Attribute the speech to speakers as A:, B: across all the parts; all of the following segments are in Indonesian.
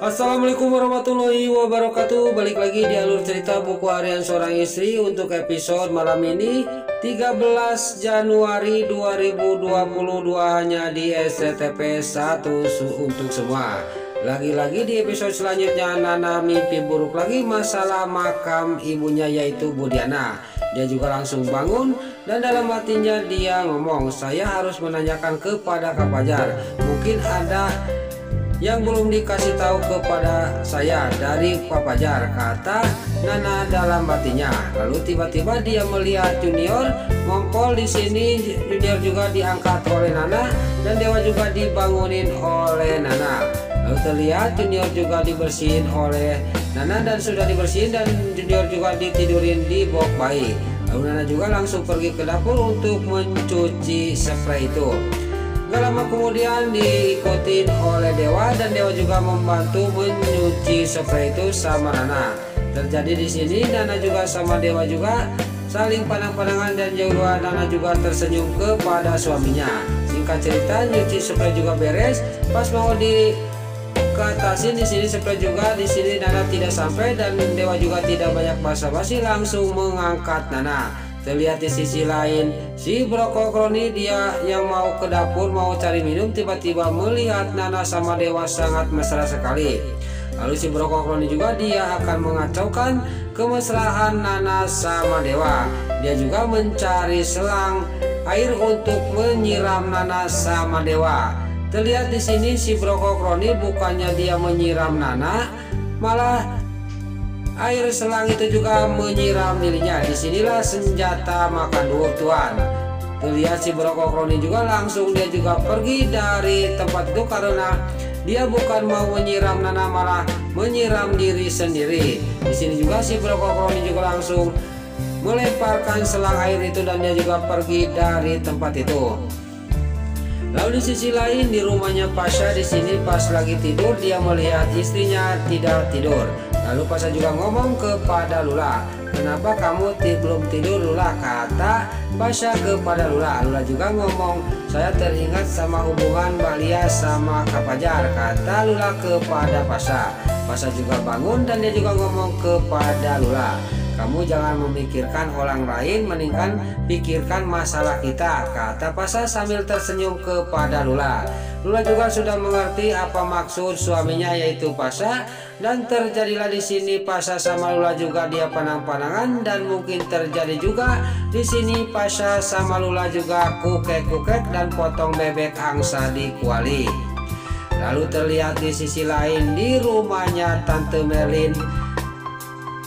A: Assalamualaikum warahmatullahi wabarakatuh. Balik lagi di alur cerita buku harian seorang istri untuk episode malam ini 13 Januari 2022 hanya di SCTP 1 untuk semua. Lagi-lagi di episode selanjutnya Nana mimpi buruk lagi masalah makam ibunya yaitu Budiana. Dia juga langsung bangun dan dalam hatinya dia ngomong, saya harus menanyakan kepada Kak Fajar. Mungkin ada yang belum dikasih tahu kepada saya dari Pak Fajar, kata Nana dalam hatinya. Lalu tiba-tiba dia melihat Junior ngompol di sini. Junior juga diangkat oleh Nana dan Dewa juga dibangunin oleh Nana. Lalu terlihat Junior juga dibersihin oleh Nana dan sudah dibersihin, dan Junior juga ditidurin di box bayi. Lalu Nana juga langsung pergi ke dapur untuk mencuci spray itu. Gak lama kemudian diikutin oleh Dewa dan Dewa juga membantu menyuci spray itu sama Nana. Terjadi di sini Nana juga sama Dewa juga saling pandang-pandangan dan juga Nana juga tersenyum kepada suaminya. Singkat cerita nyuci spray juga beres. Pas mau dikatasin di sini spray juga di sini Nana tidak sampai dan Dewa juga tidak banyak basa-basi langsung mengangkat Nana. Terlihat di sisi lain si Brokokroni dia yang mau ke dapur mau cari minum tiba-tiba melihat Nana sama Dewa sangat mesra sekali. Lalu si Brokokroni juga dia akan mengacaukan kemesraan Nana sama Dewa. Dia juga mencari selang air untuk menyiram Nana sama Dewa. Terlihat di sini si Brokokroni bukannya dia menyiram Nana, malah air selang itu juga menyiram dirinya. Disinilah senjata makan dua tuan. Terlihat si Brokokroni juga langsung dia juga pergi dari tempat itu karena dia bukan mau menyiram Nana, malah menyiram diri sendiri. Di sini juga si Brokokroni juga langsung melemparkan selang air itu dan dia juga pergi dari tempat itu. Lalu di sisi lain di rumahnya Pasha di sini pas lagi tidur dia melihat istrinya tidak tidur. Lalu Pasha juga ngomong kepada Lula, kenapa kamu belum tidur Lula, kata Pasha kepada Lula. Lula juga ngomong, saya teringat sama hubungan Mbak Lia sama Kak Fajar, kata Lula kepada Pasha. Pasha juga bangun dan dia juga ngomong kepada Lula, kamu jangan memikirkan orang lain, mendingan pikirkan masalah kita, kata Pasha sambil tersenyum kepada Lula. Lula juga sudah mengerti apa maksud suaminya yaitu Pasha, dan terjadilah di sini Pasha sama Lula juga dia pandang-pandangan, dan mungkin terjadi juga di sini Pasha sama Lula juga kukek-kukek dan potong bebek angsa di kuali. Lalu terlihat di sisi lain di rumahnya Tante Merlin,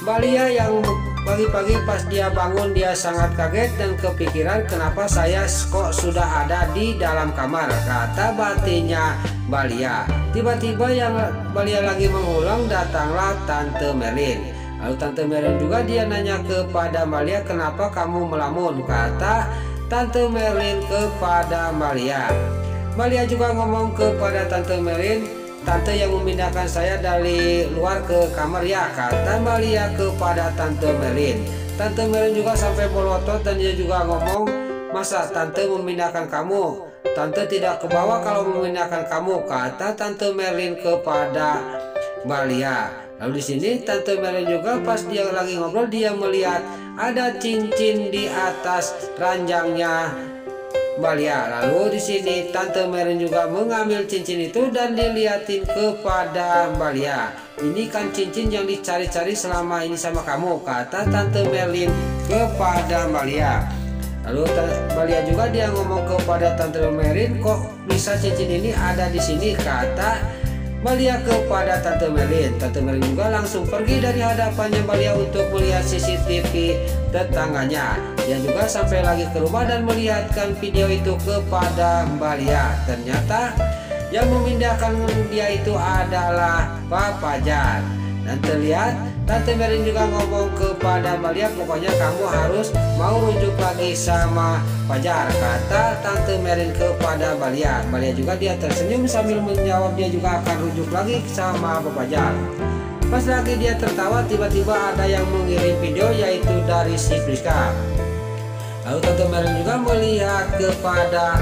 A: Mbak Lia yang pagi-pagi pas dia bangun dia sangat kaget dan kepikiran kenapa saya kok sudah ada di dalam kamar, kata batinnya Mbak Lia. Tiba-tiba yang Mbak Lia lagi mengulang datanglah Tante Merlin. Lalu Tante Merlin juga dia nanya kepada Mbak Lia, kenapa kamu melamun, kata Tante Merlin kepada Mbak Lia. Mbak Lia juga ngomong kepada Tante Merlin, tante yang memindahkan saya dari luar ke kamar ya, kata Mbak Lia kepada Tante Merlin. Tante Merlin juga sampai melotot dan dia juga ngomong, masa tante memindahkan kamu? Tante tidak ke bawah kalau memindahkan kamu, kata Tante Merlin kepada Mbak Lia. Lalu di sini Tante Merlin juga pas dia lagi ngobrol dia melihat ada cincin di atas ranjangnya Mbak Lia. Lalu di sini Tante Merlin juga mengambil cincin itu dan dilihatin kepada Mbak Lia. Ini kan cincin yang dicari-cari selama ini sama kamu, kata Tante Merlin kepada Mbak Lia. Lalu Mbak Lia juga dia ngomong kepada Tante Merlin, kok bisa cincin ini ada di sini, kata Mbak Lia kepada Tante Merlin. Tante Merlin juga langsung pergi dari hadapannya Mbak Lia untuk melihat CCTV tetangganya. Dia juga sampai lagi ke rumah dan melihatkan video itu kepada Mbak Lia. Ternyata yang memindahkan dia itu adalah Pak Fajar. Dan terlihat Tante Merlin juga ngomong kepada Mbak Lia, pokoknya kamu harus mau rujuk lagi sama Fajar, kata Tante Merlin kepada Mbak Lia. Mbak Lia juga dia tersenyum sambil menjawab dia juga akan rujuk lagi sama Pak Fajar. Pas lagi dia tertawa tiba-tiba ada yang mengirim video yaitu dari si Priska. Lalu Tante Merlin juga melihat kepada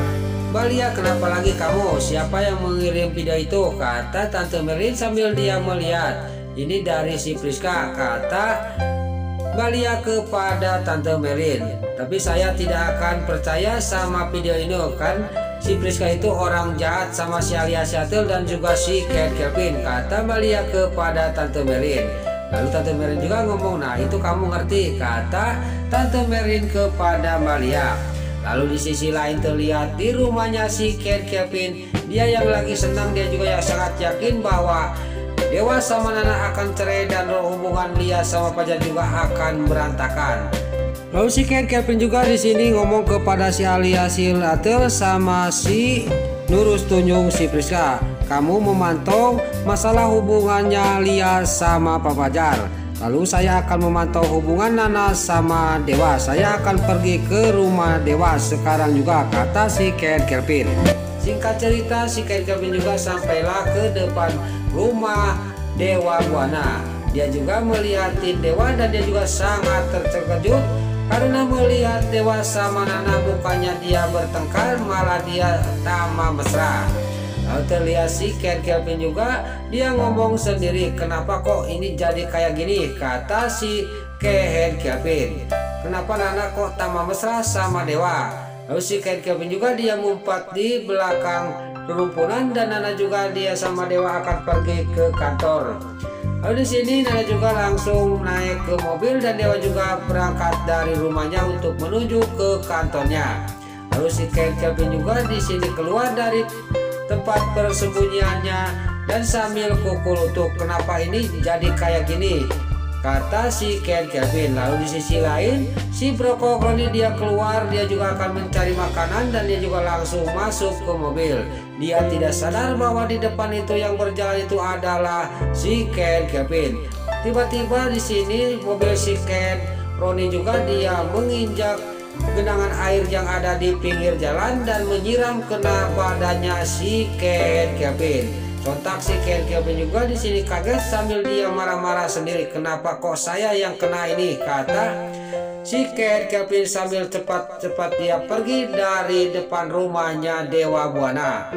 A: Balia, kenapa lagi kamu? Siapa yang mengirim video itu? Kata Tante Merlin sambil dia melihat. Ini dari si Priska, kata Balia kepada Tante Merlin. Tapi saya tidak akan percaya sama video ini kan. Si Priska itu orang jahat sama si Alia Seattle dan juga si Cat Kevin, kata Balia kepada Tante Merlin. Lalu Tante Merlin juga ngomong, nah itu kamu ngerti, kata Tante Merlin kepada Balia. Lalu di sisi lain terlihat di rumahnya si Cat Kevin, dia yang lagi senang, dia juga yang sangat yakin bahwa Dewa sama Nana akan cerai dan hubungan Lia sama Fajar juga akan berantakan. Lalu si Cat Kevin juga di sini ngomong kepada si Alia Seattle sama si Nurus Tunjung si Priska, kamu memantau masalah hubungannya Lia sama Pak Fajar. Lalu saya akan memantau hubungan Nana sama Dewa. Saya akan pergi ke rumah Dewa sekarang juga, kata si Cat Kevin. Singkat cerita, si Cat Kevin juga sampailah ke depan rumah Dewa Buana. Dia juga melihatin Dewa dan dia juga sangat terkejut karena melihat Dewa sama Nana, bukannya dia bertengkar, malah dia tambah mesra. Lalu terlihat si Cat Kevin juga, dia ngomong sendiri, kenapa kok ini jadi kayak gini, kata si Cat Kevin. Kenapa Nana kok tambah mesra sama Dewa? Lalu si Cat Kevin juga dia ngumpet di belakang rumpunan dan Nana juga dia sama Dewa akan pergi ke kantor. Lalu di sini Nana juga langsung naik ke mobil dan Dewa juga berangkat dari rumahnya untuk menuju ke kantornya. Lalu si Cat Kevin juga di sini keluar dari tempat persembunyiannya dan sambil pukul lutut, kenapa ini jadi kayak gini, kata si Cat Kevin. Lalu di sisi lain si Brokoli dia keluar, dia juga akan mencari makanan dan dia juga langsung masuk ke mobil. Dia tidak sadar bahwa di depan itu yang berjalan itu adalah si Cat Kevin. Tiba-tiba di sini mobil si Cat Roni juga dia menginjak genangan air yang ada di pinggir jalan dan menyiram kena badannya si Cat Kevin. Sontak si Cat Kevin juga di sini kaget sambil dia marah-marah sendiri, kenapa kok saya yang kena ini, kata si Cat Kevin sambil cepat-cepat dia pergi dari depan rumahnya Dewa Buana.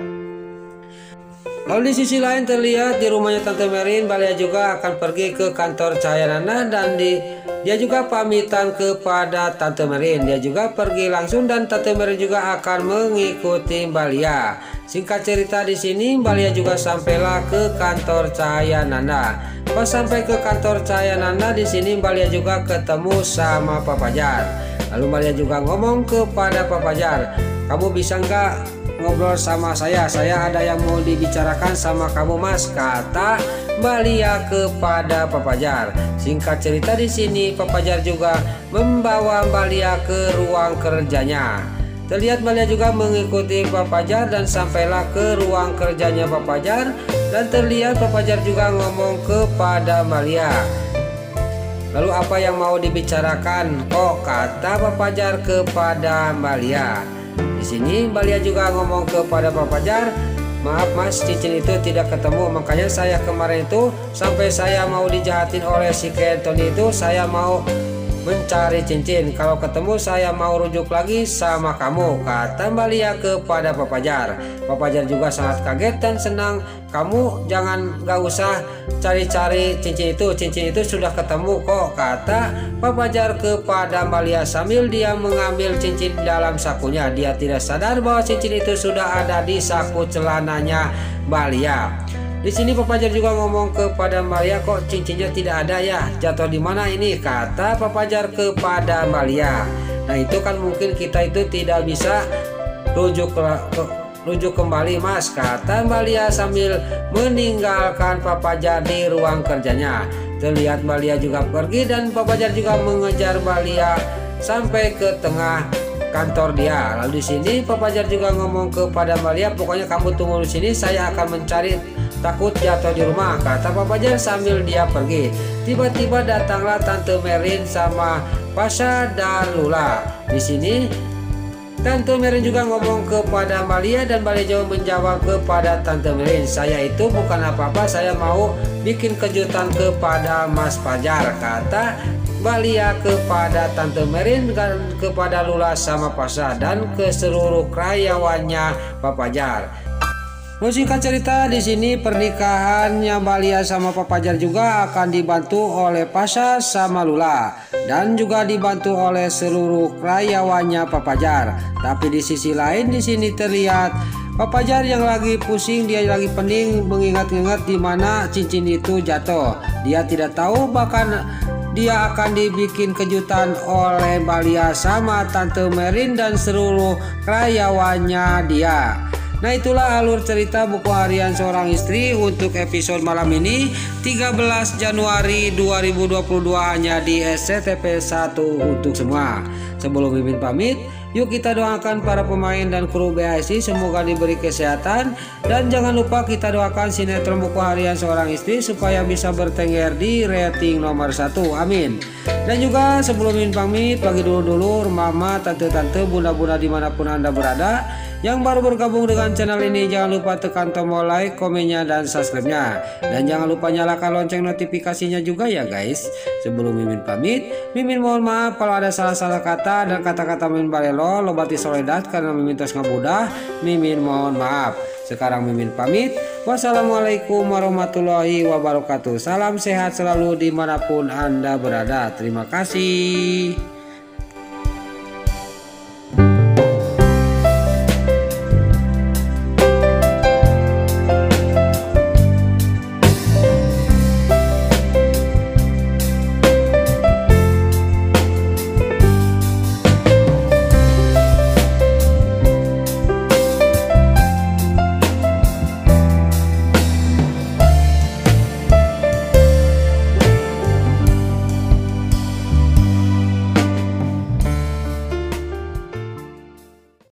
A: Lalu di sisi lain terlihat di rumahnya Tante Merlin, Balia juga akan pergi ke kantor Cahaya Nana dan dia juga pamitan kepada Tante Merlin. Dia juga pergi langsung dan Tante Merlin juga akan mengikuti Balia. Singkat cerita di sini Balia juga sampailah ke kantor Cahaya Nana. Pas sampai ke kantor Cahaya Nana di sini Balia juga ketemu sama Pak Fajar. Lalu Balia juga ngomong kepada Pak Fajar, kamu bisa nggak ngobrol sama saya ada yang mau dibicarakan sama kamu mas, kata Balia kepada Pak Fajar. Singkat cerita di sini Pak Fajar juga membawa Balia ke ruang kerjanya. Terlihat Balia juga mengikuti Pak Fajar dan sampailah ke ruang kerjanya Pak Fajar dan terlihat Pak Fajar juga ngomong kepada Balia, lalu apa yang mau dibicarakan kok, kata Pak Fajar kepada Balia. Di sini Balia juga ngomong kepada Pak Fajar, maaf mas, cincin itu tidak ketemu, makanya saya kemarin itu sampai saya mau dijahatin oleh si Kenton itu, saya mau mencari cincin, kalau ketemu saya mau rujuk lagi sama kamu, kata Balia kepada Pak Fajar. Pak Fajar juga sangat kaget dan senang, kamu gak usah cari-cari cincin itu sudah ketemu kok, kata Pak Fajar kepada Balia sambil dia mengambil cincin dalam sakunya. Dia tidak sadar bahwa cincin itu sudah ada di saku celananya Balia. Di sini Pak Fajar juga ngomong kepada Balia, kok cincinnya tidak ada ya, jatuh di mana ini, kata Pak Fajar kepada Balia. Nah itu kan mungkin kita itu tidak bisa rujuk kembali mas, kata Balia sambil meninggalkan Pak Fajar di ruang kerjanya. Terlihat Balia juga pergi dan Pak Fajar juga mengejar Balia sampai ke tengah kantor dia. Lalu di sini Pak Fajar juga ngomong kepada Balia, pokoknya kamu tunggu di sini, saya akan mencari, takut jatuh di rumah, kata Pak Fajar sambil dia pergi. Tiba-tiba datanglah Tante Merlin sama Pasha dan Lula. Di sini Tante Merlin juga ngomong kepada Balia dan Balia juga menjawab kepada Tante Merlin, saya itu bukan apa-apa, saya mau bikin kejutan kepada Mas Fajar, kata Balia kepada Tante Merin dan kepada Lula sama Pasha dan ke seluruh karyawannya Papajar. Singkat cerita, di sini pernikahannya Balia sama Papajar juga akan dibantu oleh Pasha sama Lula dan juga dibantu oleh seluruh karyawannya Papajar. Tapi di sisi lain di sini terlihat Papajar yang lagi pusing, dia lagi pening mengingat-ingat di mana cincin itu jatuh. Dia tidak tahu bahkan dia akan dibikin kejutan oleh Balia sama Tante Merin dan seluruh karyawannya dia. Nah, itulah alur cerita buku harian seorang istri untuk episode malam ini 13 Januari 2022 hanya di SCTV 1 untuk semua. Sebelum Mimin pamit, yuk kita doakan para pemain dan kru BASI semoga diberi kesehatan. Dan jangan lupa kita doakan sinetron buku harian seorang istri supaya bisa bertengger di rating nomor 1. Amin. Dan juga sebelum Mimin pamit, bagi dulu mama, tante-tante, bunda-bunda dimanapun Anda berada yang baru bergabung dengan channel ini, jangan lupa tekan tombol like, komennya, dan subscribe-nya. Dan jangan lupa nyalakan lonceng notifikasinya juga ya guys. Sebelum Mimin pamit, Mimin mohon maaf kalau ada salah-salah kata dan kata-kata Mimin balelo, lobati soledat karena Mimin tos ngabudah. Mimin mohon maaf. Sekarang Mimin pamit. Wassalamualaikum warahmatullahi wabarakatuh. Salam sehat selalu dimanapun Anda berada. Terima kasih.